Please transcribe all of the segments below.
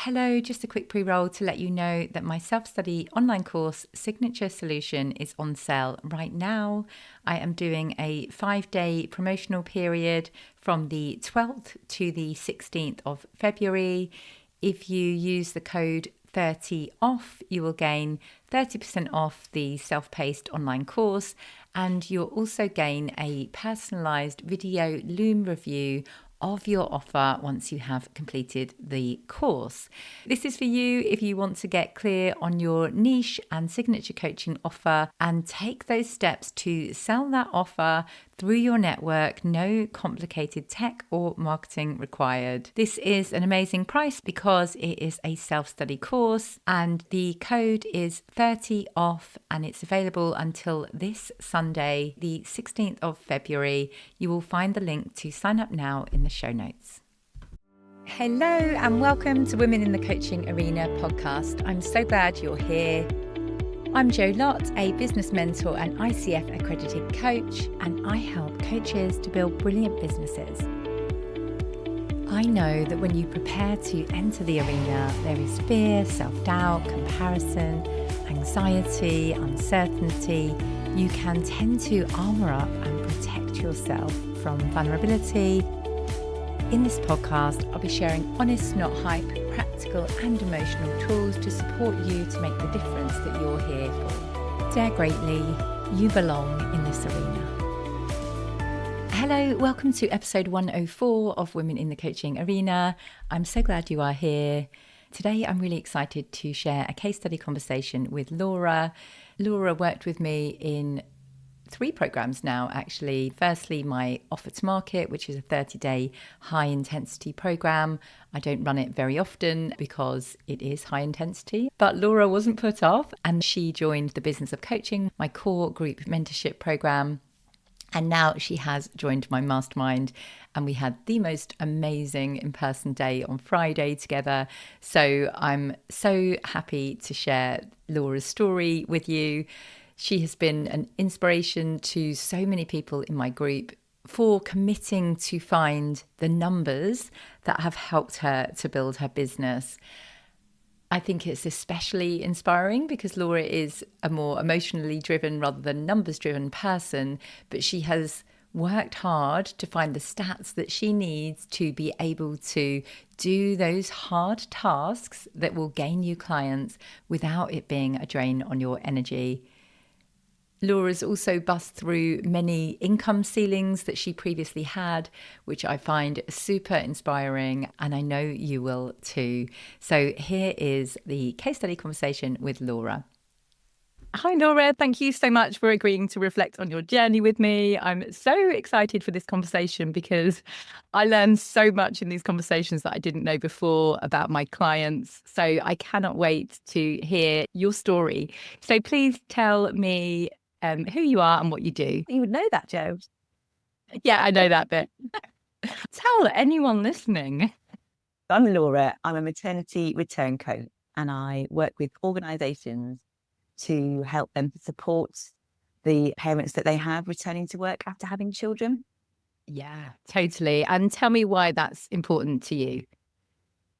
Hello, just a quick pre-roll to let you know that my self-study online course Signature Solution is on sale right now. I am doing a 5-day promotional period from the 12th to the 16th of February. If you use the code 30OFF, you will gain 30% off the self-paced online course, and you'll also gain a personalized video Loom review of your offer once you have completed the course. This is for you if you want to get clear on your niche and signature coaching offer and take those steps to sell that offer through your network. No complicated tech or marketing required. This is an amazing price because it is a self-study course, and the code is 30OFF, and it's available until this Sunday, the 16th of February. You will find the link to sign up now in the show notes. Hello and welcome to Women in the Coaching Arena podcast. I'm so glad you're here. I'm Lott, a business mentor and ICF accredited coach, and I help coaches to build brilliant businesses. I know that when you prepare to enter the arena, there is fear, self-doubt, comparison, anxiety, uncertainty. You can tend to armor up and protect yourself from vulnerability. In this podcast, I'll be sharing honest, not hype, practical and emotional tools to support you to make the difference that you're here for. Dare greatly, you belong in this arena. Hello, welcome to episode 104 of Women in the Coaching Arena. I'm so glad you are here. Today, I'm really excited to share a case study conversation with Laura. Laura worked with me in 3 programs now, actually. Firstly, my Offer to Market, which is a 30-day high-intensity program. I don't run it very often because it is high intensity, but Laura wasn't put off and she joined the Business of Coaching, my core group mentorship program. And now she has joined my mastermind, and we had the most amazing in-person day on Friday together. So I'm so happy to share Laura's story with you. She has been an inspiration to so many people in my group for committing to find the numbers that have helped her to build her business. I think it's especially inspiring because Laura is a more emotionally driven rather than numbers driven person, but she has worked hard to find the stats that she needs to be able to do those hard tasks that will gain you clients without it being a drain on your energy. Laura's also bust through many income ceilings that she previously had, which I find super inspiring, and I know you will too. So here is the case study conversation with Laura. Hi, Laura. Thank you so much for agreeing to reflect on your journey with me. I'm so excited for this conversation because I learned so much in these conversations that I didn't know before about my clients. So I cannot wait to hear your story. So please tell me who you are and what you do. You would know that, Jo. Yeah, I know that bit. Tell anyone listening. I'm Laura. I'm a maternity return coach, and I work with organisations to help them support the parents that they have returning to work after having children. Yeah, totally. And tell me why that's important to you.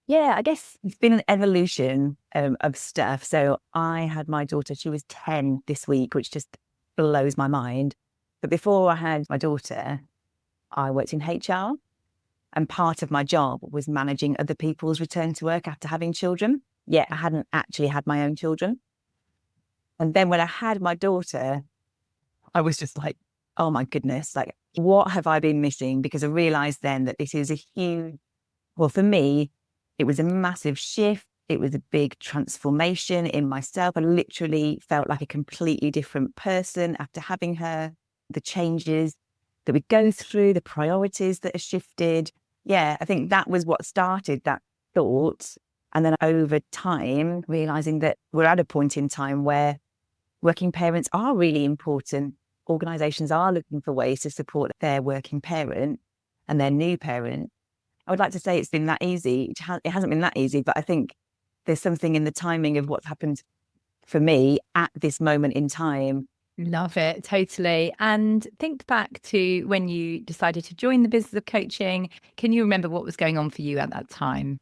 Yeah, I guess it's been an evolution of stuff. So I had my daughter, she was 10 this week, which just blows my mind. But before I had my daughter, I worked in HR, and part of my job was managing other people's return to work after having children. Yet I hadn't actually had my own children. And then when I had my daughter, I was just like, oh my goodness, like, what have I been missing? Because I realized then that this is a huge, well, for me, it was a massive shift. It was a big transformation in myself. I literally felt like a completely different person after having her. The changes that we go through, the priorities that are shifted. Yeah, I think that was what started that thought. And then over time, realizing that we're at a point in time where working parents are really important. Organisations are looking for ways to support their working parent and their new parent. I would like to say it's been that easy. It hasn't been that easy, but I think there's something in the timing of what's happened for me at this moment in time. Love it. Totally. And think back to when you decided to join the business of coaching. Can you remember what was going on for you at that time?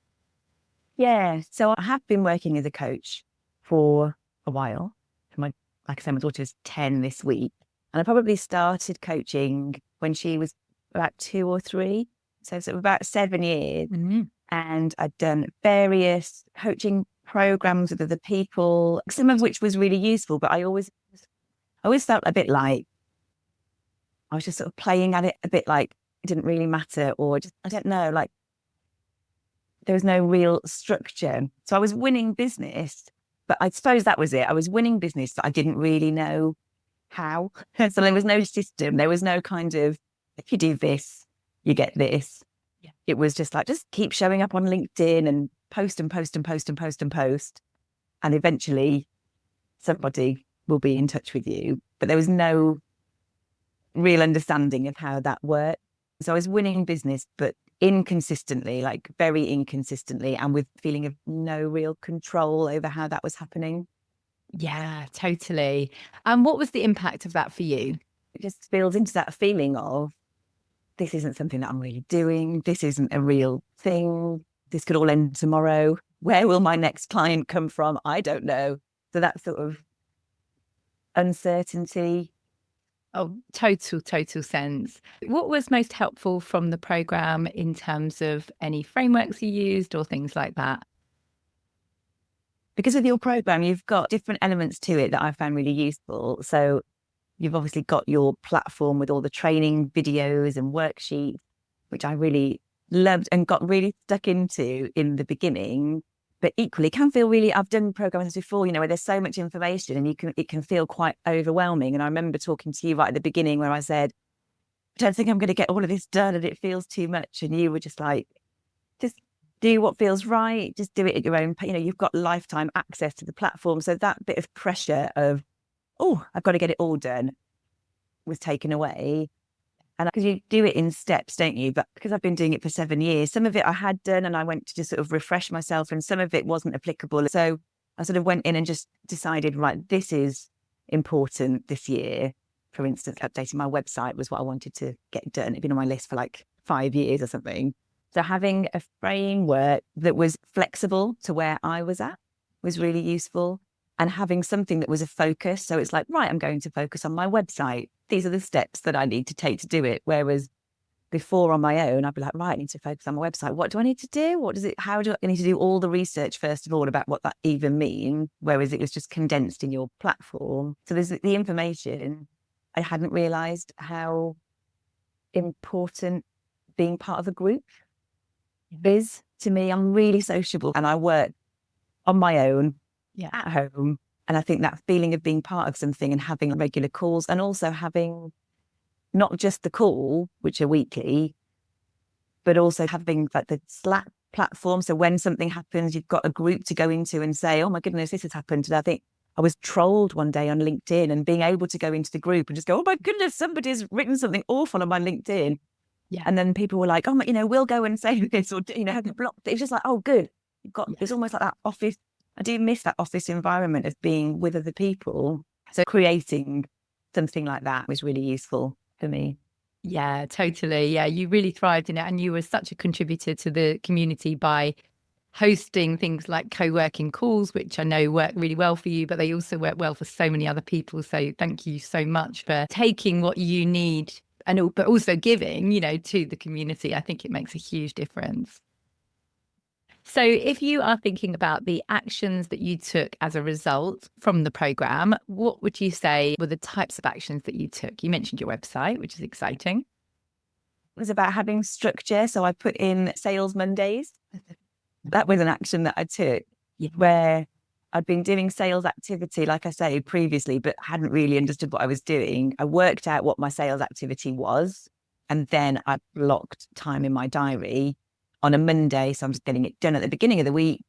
Yeah. So I have been working as a coach for a while. Like I said, my daughter was 10 this week. And I probably started coaching when she was about 2 or 3. So it's about 7 years. Mm-hmm. And I'd done various coaching programs with other people, some of which was really useful, but I always felt a bit like I was just sort of playing at it a bit like it didn't really matter, or just, I don't know, like there was no real structure. So I was winning business, but I suppose that was it. I was winning business, but I didn't really know how. So there was no system. There was no kind of, if you do this, you get this. Yeah. It was just like, just keep showing up on LinkedIn and post and post and post and post and post. And eventually somebody will be in touch with you. But there was no real understanding of how that worked. So I was winning business, but inconsistently, like very inconsistently, and with feeling of no real control over how that was happening. Yeah, totally. And what was the impact of that for you? It just feels into that feeling of this isn't something that I'm really doing. This isn't a real thing. This could all end tomorrow. Where will my next client come from? I don't know. So that sort of uncertainty. Oh, total sense. What was most helpful from the program in terms of any frameworks you used or things like that? Because of your program, you've got different elements to it that I found really useful. So you've obviously got your platform with all the training videos and worksheets, which I really loved and got really stuck into in the beginning. But equally can feel really, I've done programs before, where there's so much information and it can feel quite overwhelming. And I remember talking to you right at the beginning where I said, I don't think I'm going to get all of this done and it feels too much. And you were just like, just do what feels right. Just do it at your own, you've got lifetime access to the platform. So that bit of pressure of, oh, I've got to get it all done was taken away. And because you do it in steps, don't you? But because I've been doing it for 7 years, some of it I had done and I went to just sort of refresh myself, and some of it wasn't applicable. So I sort of went in and just decided, right, this is important this year. For instance, updating my website was what I wanted to get done. It'd been on my list for like 5 years or something. So having a framework that was flexible to where I was at was really useful. And having something that was a focus. So it's like, right, I'm going to focus on my website. These are the steps that I need to take to do it. Whereas before on my own, I'd be like, right, I need to focus on my website. What do I need to do? How do I need to do all the research, first of all, about what that even means? Whereas it was just condensed in your platform. So there's the information. I hadn't realized how important being part of a group is to me. I'm really sociable and I work on my own. Yeah. At home. And I think that feeling of being part of something and having regular calls, and also having not just the call, which are weekly, but also having like the Slack platform. So when something happens, you've got a group to go into and say, oh my goodness, this has happened. And I think I was trolled one day on LinkedIn, and being able to go into the group and just go, oh my goodness, somebody's written something awful on my LinkedIn. Yeah. And then people were like, oh, we'll go and say this, or, have you blocked it? It's just like, oh, good. It's almost like that office. I do miss that office environment of being with other people. So creating something like that was really useful for me. Yeah, totally. Yeah, you really thrived in it. And you were such a contributor to the community by hosting things like co-working calls, which I know work really well for you, but they also work well for so many other people. So thank you so much for taking what you need but also giving, to the community. I think it makes a huge difference. So if you are thinking about the actions that you took as a result from the program, what would you say were the types of actions that you took? You mentioned your website, which is exciting. It was about having structure. So I put in Sales Mondays. That was an action that I took where I'd been doing sales activity, like I say, previously, but hadn't really understood what I was doing. I worked out what my sales activity was, and then I blocked time in my diary on a Monday. So I'm just getting it done at the beginning of the week.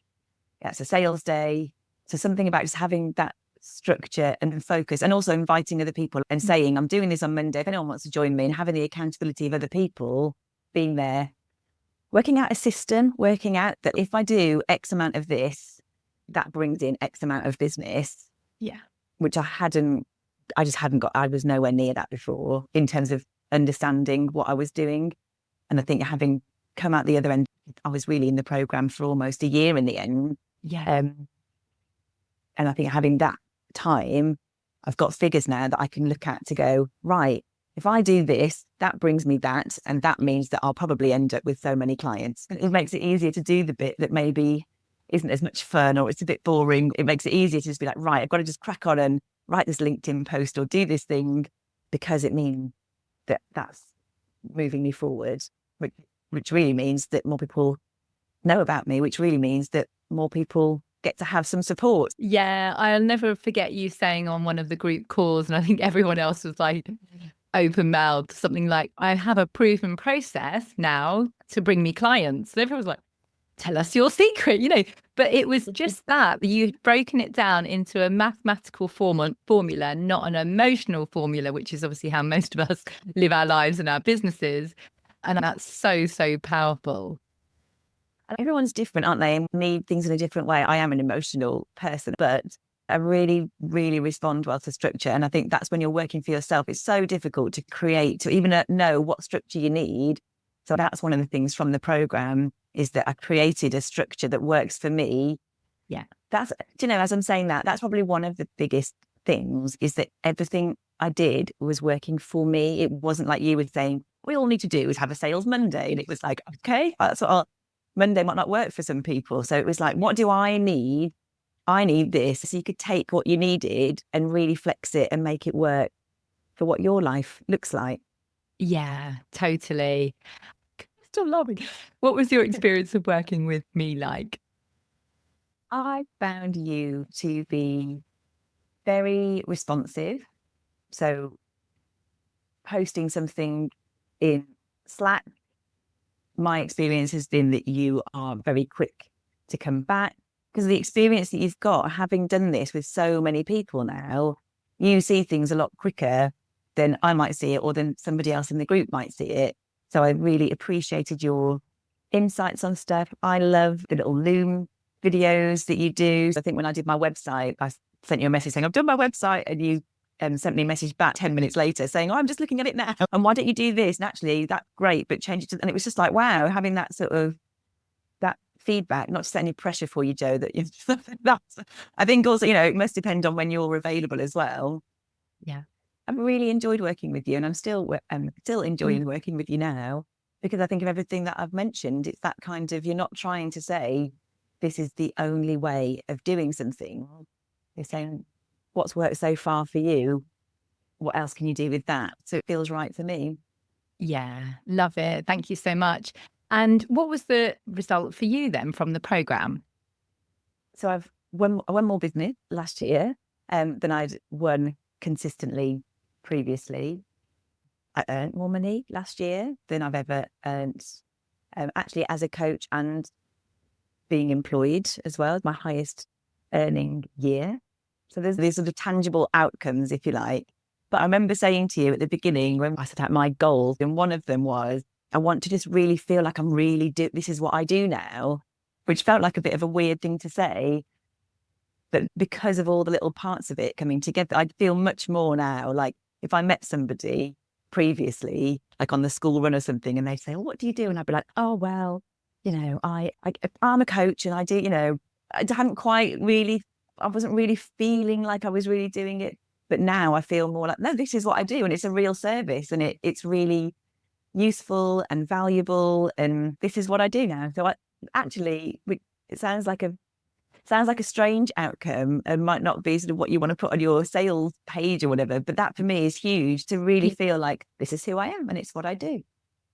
That's a sales day. So something about just having that structure and focus, and also inviting other people and saying, I'm doing this on Monday. If anyone wants to join me, and having the accountability of other people being there, working out a system, working out that if I do X amount of this, that brings in X amount of business. Yeah. Which I just hadn't got, I was nowhere near that before in terms of understanding what I was doing. And I think having come out the other end. I was really in the program for almost a year in the end. Yeah. And I think having that time, I've got figures now that I can look at to go, right, if I do this, that brings me that. And that means that I'll probably end up with so many clients. And it makes it easier to do the bit that maybe isn't as much fun or it's a bit boring. It makes it easier to just be like, right, I've got to just crack on and write this LinkedIn post or do this thing because it means that that's moving me forward, which really means that more people know about me, which really means that more people get to have some support. Yeah, I'll never forget you saying on one of the group calls, and I think everyone else was like open mouthed, something like, I have a proven process now to bring me clients. And everyone was like, tell us your secret, but it was just that you'd broken it down into a mathematical formula, not an emotional formula, which is obviously how most of us live our lives and our businesses. And that's so, so powerful. Everyone's different, aren't they? And need things in a different way. I am an emotional person, but I really, really respond well to structure. And I think that's when you're working for yourself. It's so difficult to create, to even know what structure you need. So that's one of the things from the program is that I created a structure that works for me. Yeah. That's, as I'm saying that, that's probably one of the biggest things is that everything I did was working for me. It wasn't like you were saying, we all need to do is have a sales Monday. And it was like, okay, that's what Monday might not work for some people. So it was like, what do I need? I need this. So you could take what you needed and really flex it and make it work for what your life looks like. Yeah, totally. Still loving. What was your experience of working with me like? I found you to be very responsive. So posting something in Slack, my experience has been that you are very quick to come back because of the experience that you've got, having done this with so many people now, you see things a lot quicker than I might see it or than somebody else in the group might see it. So I really appreciated your insights on stuff. I love the little Loom videos that you do. I think when I did my website, I sent you a message saying, I've done my website, and you sent me a message back 10 minutes later saying, I'm just looking at it now. And why don't you do this? And actually, that's great, but change it to, and it was just like, wow, having that sort of, that feedback, not to set any pressure for you, Jo, that that's, I think also, it must depend on when you're available as well. Yeah. I've really enjoyed working with you, and I'm still enjoying working with you now, because I think of everything that I've mentioned. It's that kind of, you're not trying to say, this is the only way of doing something. You're saying, what's worked so far for you? What else can you do with that? So it feels right for me. Yeah, love it. Thank you so much. And what was the result for you then from the program? So I won more business last year than I'd won consistently previously. I earned more money last year than I've ever earned, actually as a coach and being employed as well, my highest earning year. So there's these sort of tangible outcomes, if you like. But I remember saying to you at the beginning when I set out my goals, and one of them was, I want to just really feel like I'm really this is what I do now, which felt like a bit of a weird thing to say. But because of all the little parts of it coming together, I feel much more now like if I met somebody previously, like on the school run or something, and they'd say, well, what do you do? And I'd be like, oh, well, I'm a coach and I do, I hadn't quite really, I wasn't really feeling like I was really doing it. But now I feel more like, no, this is what I do. And it's a real service, and it's really useful and valuable. And this is what I do now. So it sounds like a strange outcome and might not be sort of what you want to put on your sales page or whatever. But that for me is huge, to really feel like this is who I am and it's what I do.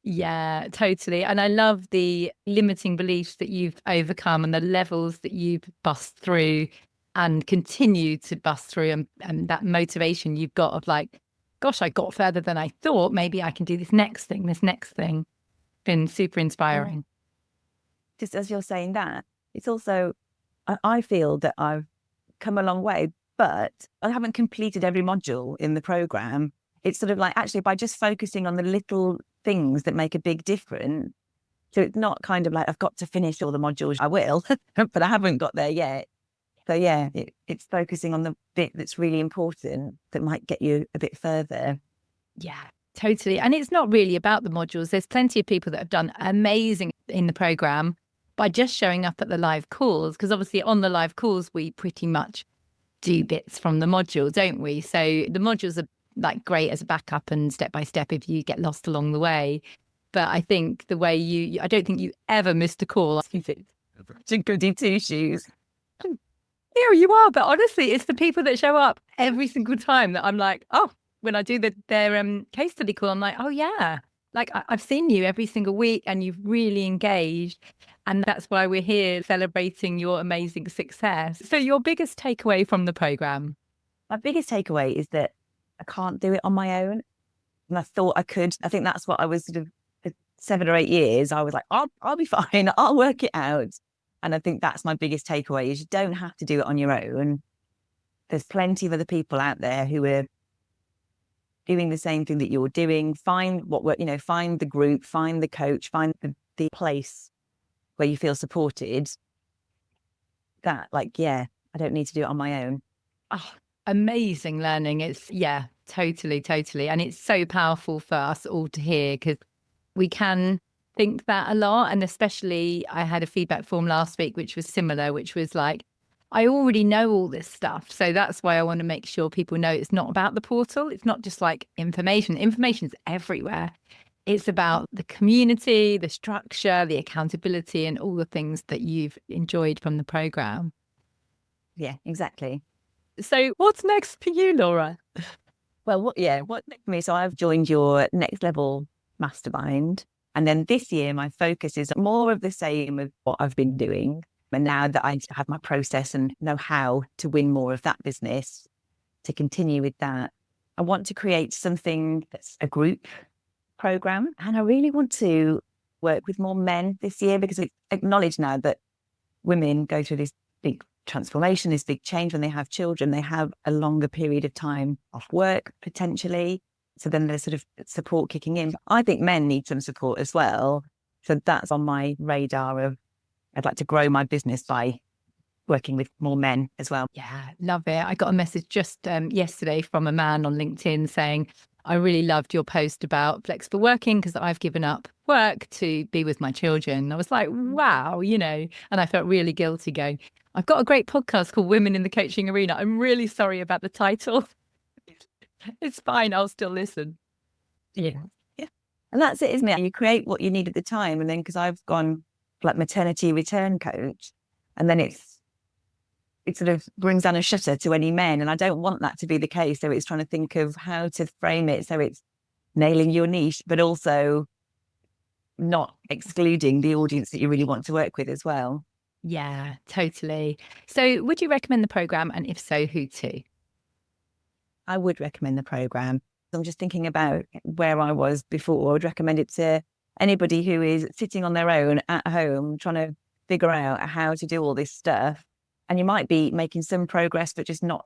Yeah, totally. And I love the limiting beliefs that you've overcome and the levels that you've bust through and continue to bust through, and that motivation you've got of like, gosh, I got further than I thought. Maybe I can do this next thing. Been super inspiring. Just as you're saying that, it's also, I feel that I've come a long way, but I haven't completed every module in the program. It's sort of like, actually, by just focusing on the little things that make a big difference. So it's not kind of like, I've got to finish all the modules. I will, but I haven't got there yet. So yeah, it's focusing on the bit that's really important that might get you a bit further. Yeah, Totally. And it's not really about the modules. There's plenty of people that have done amazing in the program by just showing up at the live calls, because obviously on the live calls, we pretty much do bits from the module, don't we? So the modules are like great as a backup and step by step if you get lost along the way. But I think the way I don't think you ever missed a call. Goody two shoes. Here you are. But honestly, it's the people that show up every single time that I'm like, oh, when I do their case study call, I'm like, oh yeah, like I've seen you every single week and you've really engaged. And that's why we're here celebrating your amazing success. So your biggest takeaway from the program? My biggest takeaway is that I can't do it on my own. And I thought I could. I think that's what I was sort of for 7 or 8 years. I was like, I'll be fine. I'll work it out. And I think that's my biggest takeaway is you don't have to do it on your own. There's plenty of other people out there who are doing the same thing that you're doing. Find find the group, find the coach, find the place where you feel supported. That I don't need to do it on my own. Oh, amazing learning. It's totally. And it's so powerful for us all to hear, because we can think that a lot. And especially I had a feedback form last week, which was similar, which was like, I already know all this stuff. So that's why I want to make sure people know it's not about the portal. It's not just like information. Information's everywhere. It's about the community, the structure, the accountability, and all the things that you've enjoyed from the program. Yeah, exactly. So what's next for you, Laura? Well, what's next for me? So I've joined your Next Level Mastermind. And then this year, my focus is more of the same of what I've been doing. And now that I have my process and know how to win more of that business, to continue with that, I want to create something that's a group program. And I really want to work with more men this year, because it's acknowledged now that women go through this big transformation, this big change when they have children. They have a longer period of time off work, potentially. So then there's sort of support kicking in. I think men need some support as well. So that's on my radar of I'd like to grow my business by working with more men as well. Yeah, love it. I got a message just yesterday from a man on LinkedIn saying, I really loved your post about flexible working because I've given up work to be with my children. I was like, wow, and I felt really guilty going, I've got a great podcast called Women in the Coaching Arena. I'm really sorry about the title. It's fine. I'll still listen. Yeah. And that's it, isn't it? You create what you need at the time. And then because I've gone like maternity return coach, and then it sort of brings down a shutter to any men. And I don't want that to be the case. So it's trying to think of how to frame it so it's nailing your niche, but also not excluding the audience that you really want to work with as well. Yeah, totally. So would you recommend the program? And if so, who to? I would recommend the program. I'm just thinking about where I was before. I would recommend it to anybody who is sitting on their own at home, trying to figure out how to do all this stuff. And you might be making some progress, but just not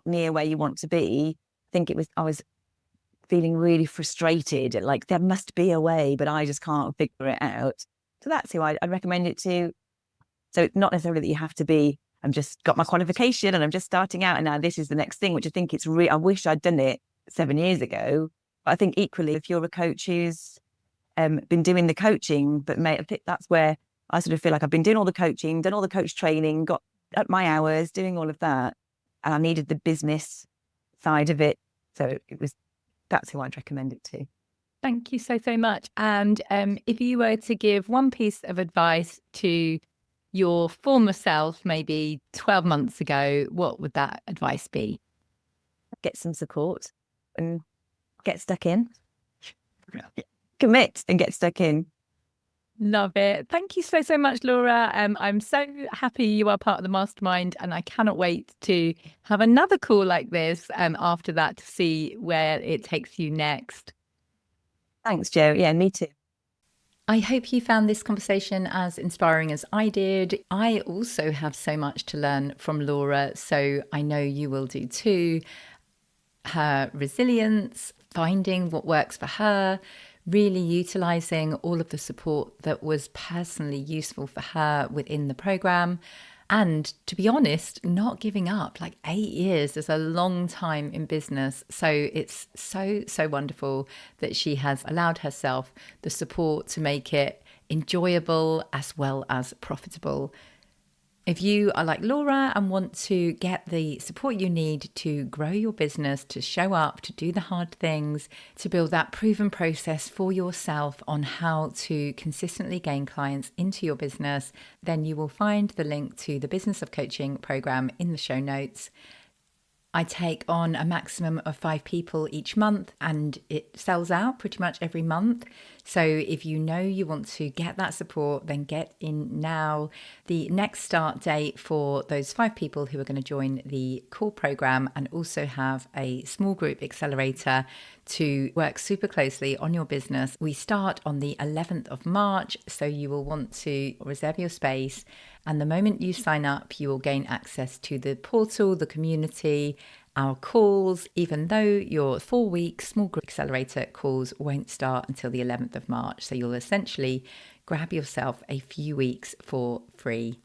near where you want to be. I was feeling really frustrated. Like there must be a way, but I just can't figure it out. So that's who I'd recommend it to. So it's not necessarily that you have to be, I'm just got my qualification and I'm just starting out and now this is the next thing, which I think I wish I'd done it 7 years ago. But I think equally, if you're a coach who's been doing the coaching, but that's where I sort of feel like I've been doing all the coaching, done all the coach training, got up my hours, doing all of that. And I needed the business side of it. So that's who I'd recommend it to. Thank you so much. And if you were to give one piece of advice to your former self, maybe 12 months ago, what would that advice be? Get some support and get stuck in. Commit and get stuck in. Love it. Thank you so much, Laura. I'm so happy you are part of the mastermind, and I cannot wait to have another call like this after that to see where it takes you next. Thanks, Jo. Yeah, me too. I hope you found this conversation as inspiring as I did. I also have so much to learn from Laura, so I know you will do too. Her resilience, finding what works for her, really utilising all of the support that was personally useful for her within the programme. And to be honest, not giving up. Like 8 years is a long time in business. So it's so wonderful that she has allowed herself the support to make it enjoyable as well as profitable. If you are like Laura and want to get the support you need to grow your business, to show up, to do the hard things, to build that proven process for yourself on how to consistently gain clients into your business, then you will find the link to the Business of Coaching program in the show notes. I take on a maximum of 5 people each month, and it sells out pretty much every month. So if you know you want to get that support, then get in now. The next start date for those 5 people who are going to join the core program and also have a small group accelerator to work super closely on your business. We start on the 11th of March, so you will want to reserve your space. And the moment you sign up, you will gain access to the portal, the community, our calls, even though your 4-week small group accelerator calls won't start until the 11th of March. So you'll essentially grab yourself a few weeks for free.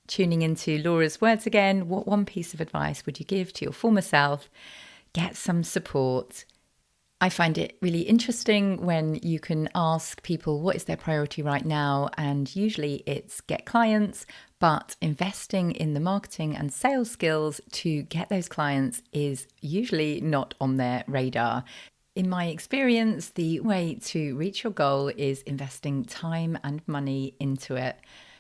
Tuning into Laura's words again, what one piece of advice would you give to your former self? Get some support. I find it really interesting when you can ask people what is their priority right now, and usually it's get clients, but investing in the marketing and sales skills to get those clients is usually not on their radar. In my experience, the way to reach your goal is investing time and money into it.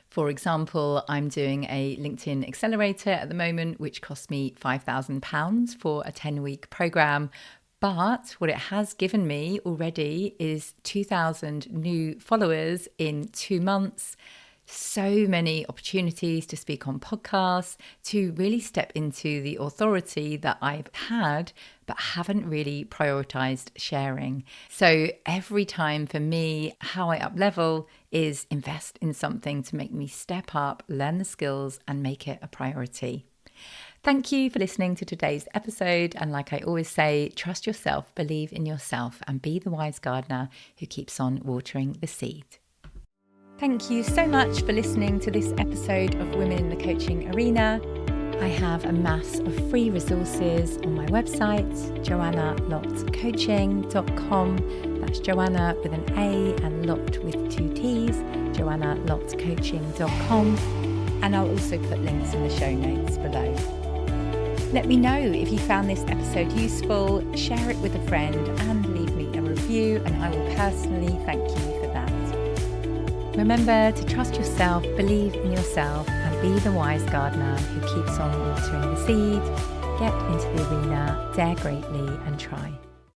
For example, I'm doing a LinkedIn accelerator at the moment, which cost me £5,000 for a 10-week program. But what it has given me already is 2,000 new followers in 2 months, so many opportunities to speak on podcasts, to really step into the authority that I've had, but haven't really prioritized sharing. So every time for me, how I up level is invest in something to make me step up, learn the skills, and make it a priority. Thank you for listening to today's episode. And like I always say, trust yourself, believe in yourself, and be the wise gardener who keeps on watering the seed. Thank you so much for listening to this episode of Women in the Coaching Arena. I have a mass of free resources on my website, joannalottcoaching.com. That's Joanna with an A and Lott with 2 T's, joannalottcoaching.com. And I'll also put links in the show notes below. Let me know if you found this episode useful, share it with a friend, and leave me a review, and I will personally thank you for that. Remember to trust yourself, believe in yourself, and be the wise gardener who keeps on watering the seed. Get into the arena, dare greatly, and try.